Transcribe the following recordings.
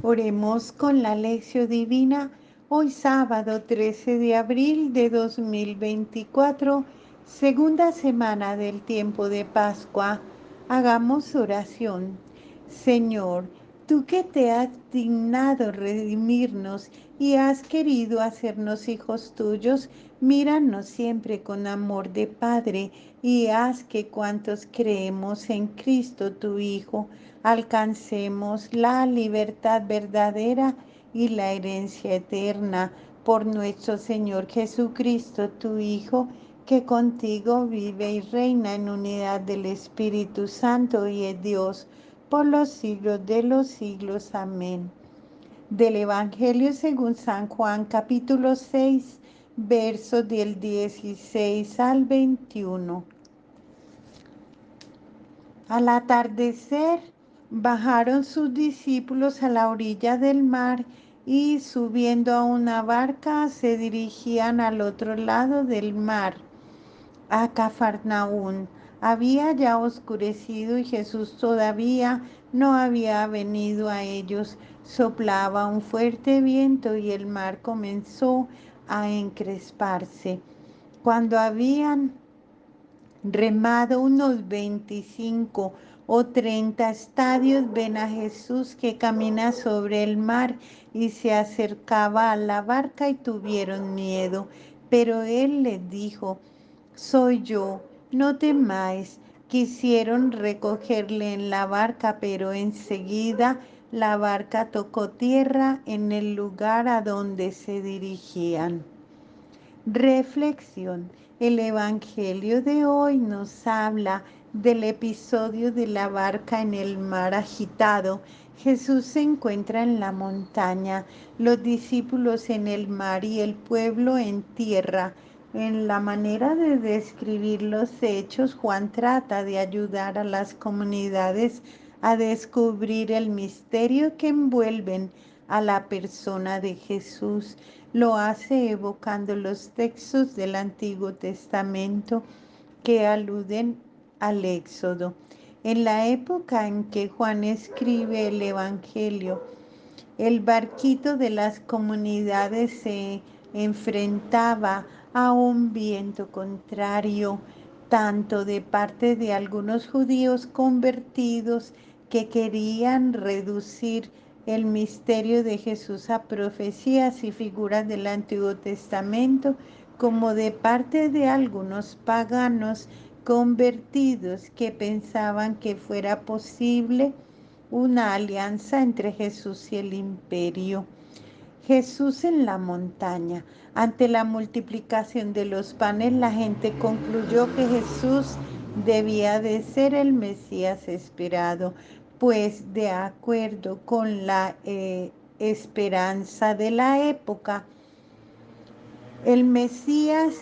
Oremos con la lección divina hoy sábado 13 de abril de 2024, segunda semana del tiempo de Pascua. Hagamos oración. Señor, tú que te has dignado redimirnos y has querido hacernos hijos tuyos, míranos siempre con amor de Padre y haz que cuantos creemos en Cristo tu Hijo, alcancemos la libertad verdadera y la herencia eterna por nuestro Señor Jesucristo, tu Hijo, que contigo vive y reina en unidad del Espíritu Santo y es Dios por los siglos de los siglos. Amén. Del Evangelio según San Juan, capítulo 6, versos del 16 al 21. Al atardecer, bajaron sus discípulos a la orilla del mar y subiendo a una barca se dirigían al otro lado del mar, a Cafarnaún. Había ya oscurecido y Jesús todavía no había venido a ellos. Soplaba un fuerte viento y el mar comenzó a encresparse. Cuando habían remado unos 25 o 30 estadios, ven a Jesús que camina sobre el mar y se acercaba a la barca y tuvieron miedo. Pero él les dijo: soy yo, no temáis. Quisieron recogerle en la barca, pero enseguida la barca tocó tierra en el lugar a donde se dirigían. Reflexión. El Evangelio de hoy nos habla del episodio de la barca en el mar agitado. Jesús se encuentra en la montaña, los discípulos en el mar y el pueblo en tierra. En la manera de describir los hechos, Juan trata de ayudar a las comunidades a descubrir el misterio que envuelven a la persona de Jesús. Lo hace evocando los textos del Antiguo Testamento que aluden al Éxodo. En la época en que Juan escribe el Evangelio, el barquito de las comunidades se enfrentaba a un viento contrario, tanto de parte de algunos judíos convertidos que querían reducir el misterio de Jesús a profecías y figuras del Antiguo Testamento, como de parte de algunos paganos convertidos que pensaban que fuera posible una alianza entre Jesús y el imperio. Jesús en la montaña. Ante la multiplicación de los panes, la gente concluyó que Jesús debía de ser el Mesías esperado, pues de acuerdo con la esperanza de la época, el Mesías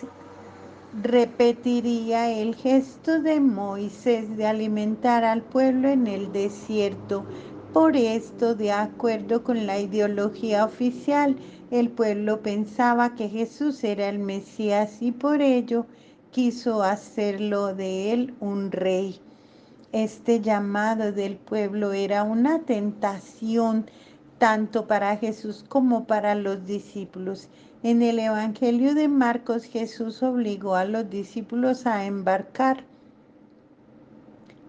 repetiría el gesto de Moisés de alimentar al pueblo en el desierto. Por esto, de acuerdo con la ideología oficial, el pueblo pensaba que Jesús era el Mesías y por ello quiso hacerlo de él un rey. Este llamado del pueblo era una tentación tanto para Jesús como para los discípulos. En el Evangelio de Marcos, Jesús obligó a los discípulos a embarcar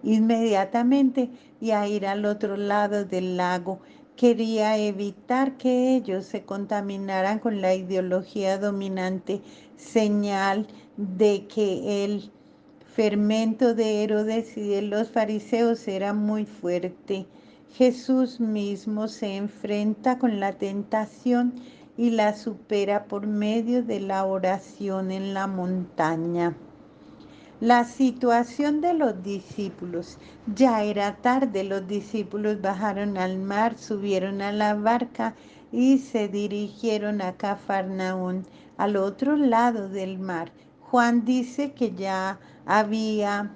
inmediatamente y a ir al otro lado del lago. Quería evitar que ellos se contaminaran con la ideología dominante, señal de que el fermento de Herodes y de los fariseos era muy fuerte. Jesús mismo se enfrenta con la tentación y la supera por medio de la oración en la montaña. La situación de los discípulos. Ya era tarde, los discípulos bajaron al mar, subieron a la barca y se dirigieron a Cafarnaún, al otro lado del mar. Juan dice que ya había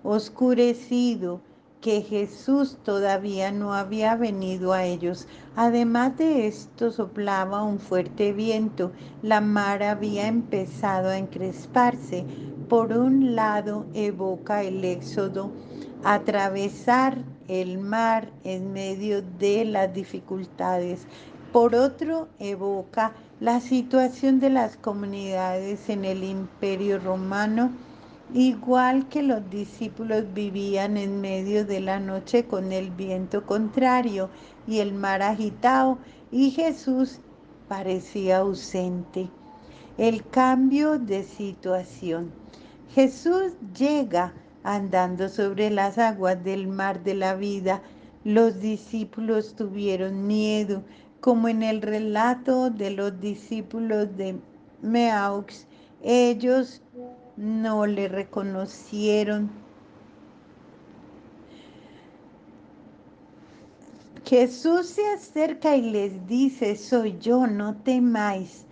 oscurecido, que Jesús todavía no había venido a ellos. Además de esto, soplaba un fuerte viento, la mar había empezado a encresparse. Por un lado, evoca el éxodo, atravesar el mar en medio de las dificultades. Por otro, evoca la situación de las comunidades en el Imperio Romano, igual que los discípulos vivían en medio de la noche con el viento contrario y el mar agitado, y Jesús parecía ausente. El cambio de situación. Jesús llega andando sobre las aguas del mar de la vida. Los discípulos tuvieron miedo, como en el relato de los discípulos de Meaux. Ellos no le reconocieron. Jesús se acerca y les dice, soy yo, no temáis.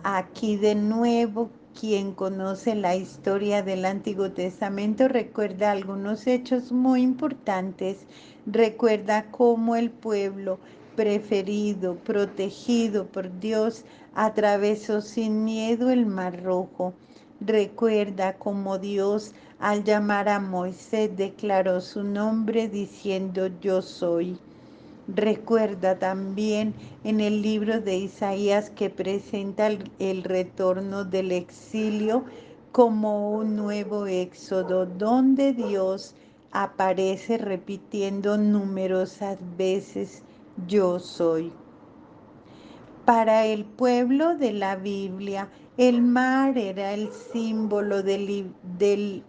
Aquí de nuevo, quien conoce la historia del Antiguo Testamento recuerda algunos hechos muy importantes. Recuerda cómo el pueblo preferido, protegido por Dios, atravesó sin miedo el Mar Rojo. Recuerda cómo Dios, al llamar a Moisés, declaró su nombre diciendo, yo soy. Recuerda también en el libro de Isaías que presenta el retorno del exilio como un nuevo éxodo, donde Dios aparece repitiendo numerosas veces, yo soy. Para el pueblo de la Biblia, el mar era el símbolo del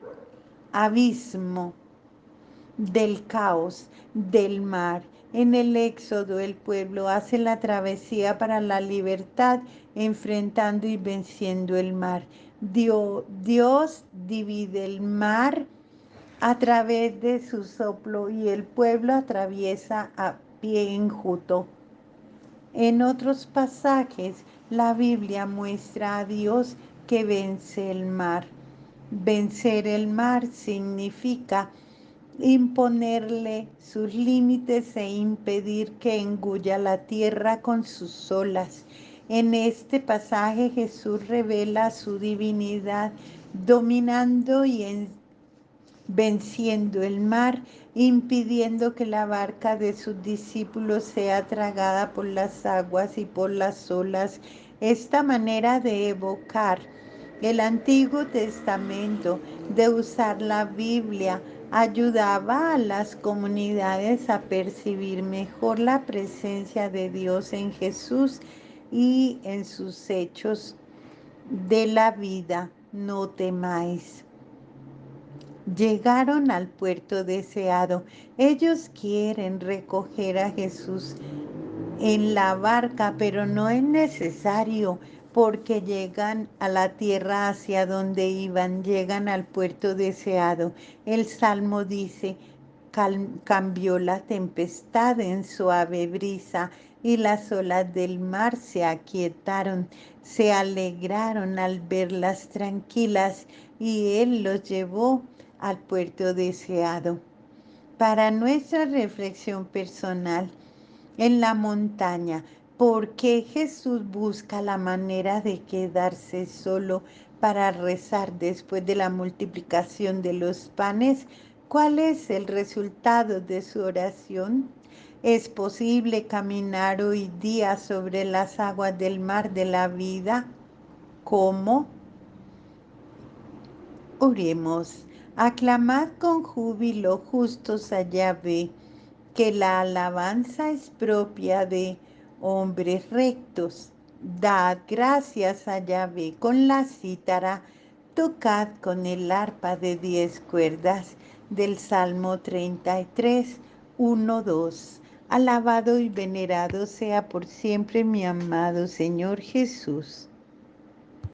abismo, del caos, del mar. En el Éxodo el pueblo hace la travesía para la libertad, enfrentando y venciendo el mar. Dios divide el mar a través de su soplo y el pueblo atraviesa a pie enjuto. En otros pasajes, la Biblia muestra a Dios que vence el mar. Vencer el mar significa imponerle sus límites e impedir que engulla la tierra con sus olas. En este pasaje Jesús revela su divinidad, dominando y venciendo el mar, impidiendo que la barca de sus discípulos sea tragada por las aguas y por las olas. Esta manera de evocar el Antiguo Testamento, de usar la Biblia, ayudaba a las comunidades a percibir mejor la presencia de Dios en Jesús y en sus hechos de la vida. No temáis. Llegaron al puerto deseado. Ellos quieren recoger a Jesús en la barca, pero no es necesario porque llegan a la tierra hacia donde iban, llegan al puerto deseado. El Salmo dice, cambió la tempestad en suave brisa y las olas del mar se aquietaron, se alegraron al verlas tranquilas y Él los llevó al puerto deseado. Para nuestra reflexión personal, en la montaña, ¿por qué Jesús busca la manera de quedarse solo para rezar después de la multiplicación de los panes? ¿Cuál es el resultado de su oración? ¿Es posible caminar hoy día sobre las aguas del mar de la vida? ¿Cómo? Oremos. Aclamad con júbilo justos a Yahvé, que la alabanza es propia de hombres rectos. Dad gracias a Yahvé con la cítara, tocad con el arpa de 10 cuerdas, del Salmo 33, 1, 2. Alabado y venerado sea por siempre mi amado Señor Jesús.